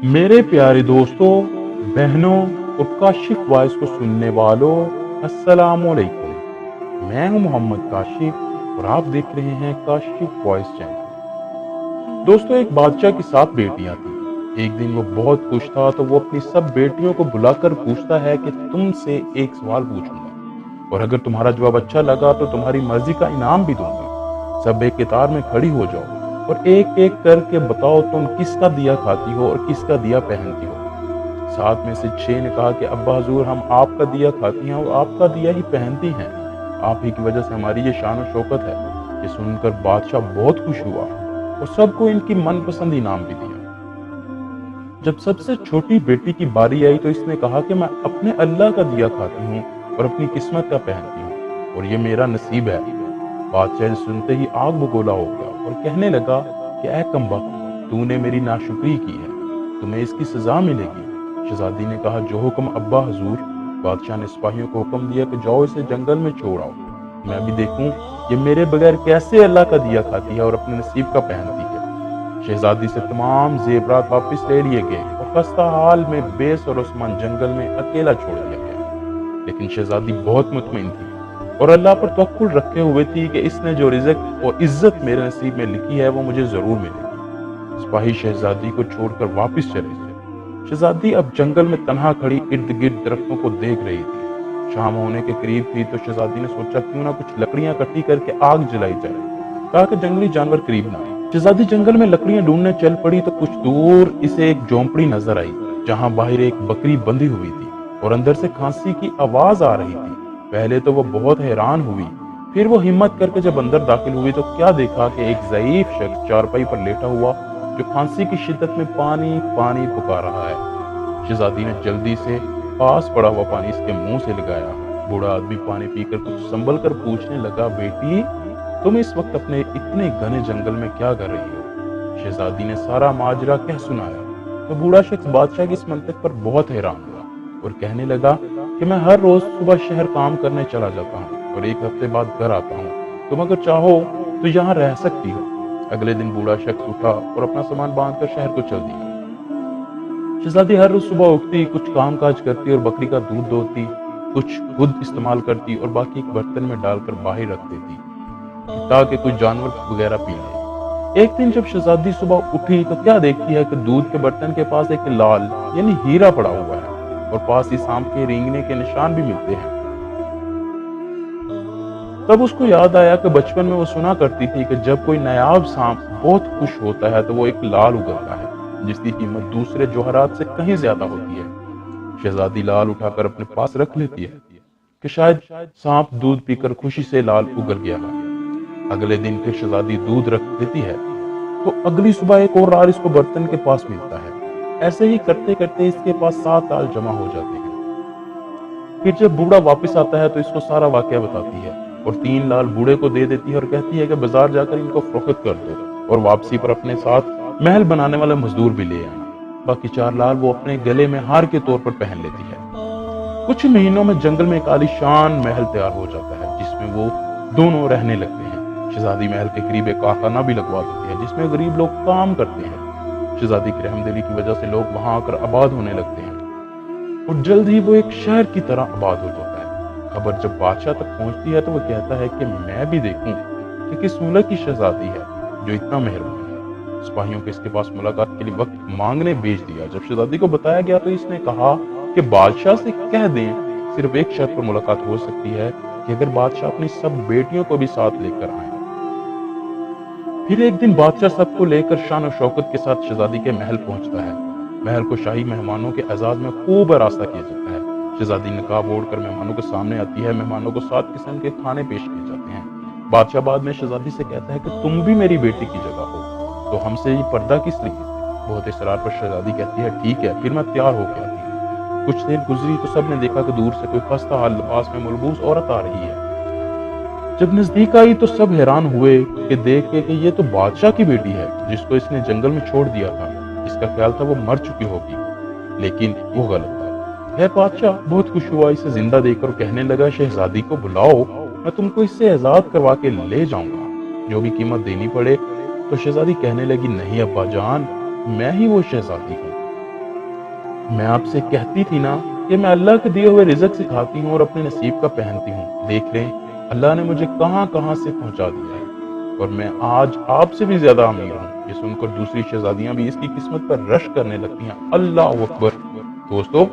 मेरे प्यारे दोस्तों, बहनों और काशिफ वॉइस को सुनने वालों, अस्सलाम वालेकुम। मैं हूं मोहम्मद काशिफ और आप देख रहे हैं काशिफ वॉइस चैनल। दोस्तों, एक बादशाह की 7 बेटियां थी। एक दिन वो बहुत खुश था तो वो अपनी सब बेटियों को बुलाकर पूछता है कि तुमसे एक सवाल पूछूंगा और अगर तुम्हारा जवाब अच्छा लगा तो तुम्हारी मर्जी का इनाम भी दूंगा। सब एक कतार में खड़ी हो जाओ और एक एक करके बताओ तुम किसका दिया खाती हो और किसका दिया पहनती हो। 7 में से 6 ने कहा कि अब्बा हुजूर, हम आपका दिया खाती हैं और आपका दिया ही पहनती हैं। आप ही की वजह से हमारी ये शान और शौकत है। ये सुनकर बादशाह बहुत खुश हुआ और सबको इनकी मनपसंद इनाम भी दिया। जब सबसे छोटी बेटी की बारी आई तो इसने कहा कि मैं अपने अल्लाह का दिया खाती हूँ और अपनी किस्मत का पहनती हूँ और ये मेरा नसीब है। बादशाह सुनते ही आग बगोला हो गया और कहने लगा कि ऐ कमबख्त, तूने मेरी नाशुक्री की है, तुम्हें इसकी सजा मिलेगी। शहजादी ने कहा, जो हुक्म अब्बा हुजूर। बादशाह ने सिपाहियों को हुक्म दिया कि जाओ इसे जंगल में छोड़ आओ, मैं भी देखूं ये मेरे बगैर कैसे अल्लाह का दिया खाती है और अपने नसीब का पहनती है। शहजादी से तमाम जेवरात वापस ले लिए गए और खस्ता हाल में बेसरोसमान जंगल में अकेला छोड़ दिया गया। लेकिन शहजादी बहुत मुतमईन थी और अल्लाह पर तवक्कुल रखे हुए थी कि इसने जो रिज़्क और इज्जत मेरे नसीब में लिखी है वो मुझे जरूर मिलेगी। सिपाही शहजादी को छोड़कर वापस चले गए। शहजादी अब जंगल में तन्हा खड़ी इर्द गिर्द दरख्तों को देख रही थी। शाम होने के करीब थी तो शहजादी ने सोचा क्यों ना कुछ लकड़ियां इकट्ठी करके आग जलाई जाए, ताकि जंगली जानवर करीब ना आए। शहजादी जंगल में लकड़ियां ढूंढने चल पड़ी तो कुछ दूर इसे एक झोंपड़ी नजर आई, जहां बाहर एक बकरी बंधी हुई थी और अंदर से खांसी की आवाज आ रही थी। पहले तो वो बहुत हैरान हुई, फिर वो हिम्मत करके जब अंदर दाखिल हुई तो क्या देखा कि एक ज़ईफ शख्स चारपाई पर लेटा हुआ जो खांसी की शिद्दत में पानी पानी पुकार रहा है। शहजादी ने जल्दी से पास पड़ा हुआ पानी इसके मुंह से लगाया। बूढ़ा आदमी पानी पीकर कुछ संभल कर पूछने लगा, बेटी, तुम इस वक्त अपने इतने घने जंगल में क्या कर रही हो? शहजादी ने सारा माजरा कह सुनाया तो बूढ़ा शख्स बादशाह की इस मंतक पर बहुत हैरान हुआ और कहने लगा कि मैं हर रोज सुबह शहर काम करने चला जाता हूँ और एक हफ्ते बाद घर आता हूँ। तुम अगर चाहो तो यहाँ रह सकती हो। अगले दिन बूढ़ा शख्स उठा और अपना सामान बांधकर शहर को चल दिया। शहजादी हर रोज सुबह उठती, कुछ काम काज करती और बकरी का दूध दोहती, कुछ खुद इस्तेमाल करती और बाकी एक बर्तन में डालकर बाहर रख देती ताकि कुछ जानवर वगैरह पी ले। एक दिन जब शहजादी सुबह उठी तो क्या देखती है कि दूध के बर्तन के पास एक लाल यानी हीरा पड़ा हुआ है और पास ही सांप के रेंगने के निशान भी मिलते हैं। तब उसको याद आया कि बचपन में वो सुना करती थी कि जब कोई नायाब सांप बहुत खुश होता है तो वो एक लाल उगलता है जिसकी कीमत दूसरे जौहरात से कहीं ज्यादा होती है। शहजादी लाल उठाकर अपने पास रख लेती है कि शायद सांप दूध पीकर खुशी से लाल उगल गया है। अगले दिन फिर शहजादी दूध रख देती है तो अगली सुबह एक और लाल इसको बर्तन के पास मिलता है। ऐसे ही करते करते इसके पास 7 लाल जमा हो जाते हैं। फिर जब बूढ़ा वापस आता है तो इसको सारा वाकया बताती है और 3 लाल बूढ़े को दे देती है और कहती है कि बाजार जाकर इनको फरोख्त कर दो और वापसी पर अपने साथ महल बनाने वाला मजदूर भी ले आना। बाकी 4 लाल वो अपने गले में हार के तौर पर पहन लेती है। कुछ महीनों में जंगल में एक आलीशान महल तैयार हो जाता है जिसमें वो दोनों रहने लगते हैं। शहजादी महल के करीब एक कारखाना भी लगवा देती है जिसमें गरीब लोग काम करते हैं। शहजादी की रहमदिली की वजह से लोग वहां आकर आबाद होने लगते हैं और जल्द ही वो एक शहर की तरह आबाद हो जाता है। खबर जब बादशाह तक पहुंचती है तो वो कहता है कि मैं भी देखूं कि किस मुल्क की शहजादी है जो इतना मेहरबान है। सिपाहियों को इसके पास मुलाकात के लिए वक्त मांगने भेज दिया। जब शहजादी को बताया गया तो इसने कहा कि बादशाह से कह दें सिर्फ एक शर्त पर मुलाकात हो सकती है कि अगर बादशाह अपनी सब बेटियों को भी साथ लेकर आए। फिर एक दिन बादशाह सबको लेकर शान और शौकत के साथ शहजादी के महल पहुंचता है। महल को शाही मेहमानों के एजाज में खूब आरास्ता किया जाता है। शहजादी नकाब ओढ़कर मेहमानों के सामने आती है। मेहमानों को 7 किस्म के खाने पेश किए जाते हैं। बादशाह बाद में शहजादी से कहता है कि तुम भी मेरी बेटी की जगह हो तो हमसे ये पर्दा किस लिए? बहुत इसरार पर शहजादी कहती है, ठीक है, फिर मैं तैयार होकर आती हूँ। कुछ देर गुजरी तो सबने देखा कि दूर से कोई खस्ता हाल लिबास में मलबूस औरत आ रही है। जब नजदीक आई तो सब हैरान हुए कि देख के कि ये तो बादशाह की बेटी है जिसको इसने जंगल में छोड़ दिया था। इसका ख्याल था वो मर चुकी होगी, लेकिन वो गलत था। यह बादशाह बहुत खुश हुआ इसे जिंदा देखकर, कहने लगा, शहजादी को बुलाओ, मैं तुमको इससे आजाद करवा के ले जाऊंगा, जो भी कीमत देनी पड़े। तो शहजादी कहने लगी, नहीं अब्बा जान, मैं ही वो शहजादी हूँ। मैं आपसे कहती थी ना कि मैं अल्लाह के दिए हुए रिज़्क से खाती हूँ और अपने नसीब का पहनती हूँ। देख लें, अल्लाह ने मुझे कहाँ-कहाँ से पहुँचा दिया है और मैं आज आपसे भी ज़्यादा अमीर हूँ। ये सुनकर दूसरी शहज़ादियाँ भी इसकी किस्मत पर रश करने लगती हैं। अल्लाह अकबर! दोस्तों,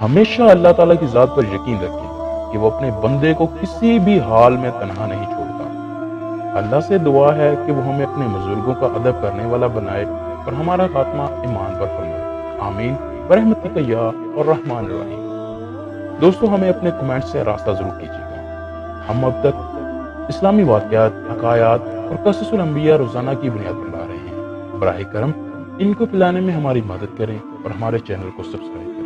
हमेशा अल्लाह ताला की ज़ात पर यकीन रखें कि वो अपने बंदे को किसी भी हाल में तन्हा नहीं छोड़ता। अल्लाह से दुआ है कि वो हमें अपने बुजुर्गों का अदब करने वाला बनाए और हमारा खात्मा ईमान पर फरमाए। आमीन बरहमतिका या और रहमान रहीम। दोस्तों, हमें अपने कमेंट से रास्ता जरूर कीजिएगा। हम अब तक इस्लामी वाक़यात, हकायात और क़ससुल अंबिया रोज़ाना की बुनियाद पर ला रहे हैं। बराए करम इनको फैलाने में हमारी मदद करें और हमारे चैनल को सब्सक्राइब करें।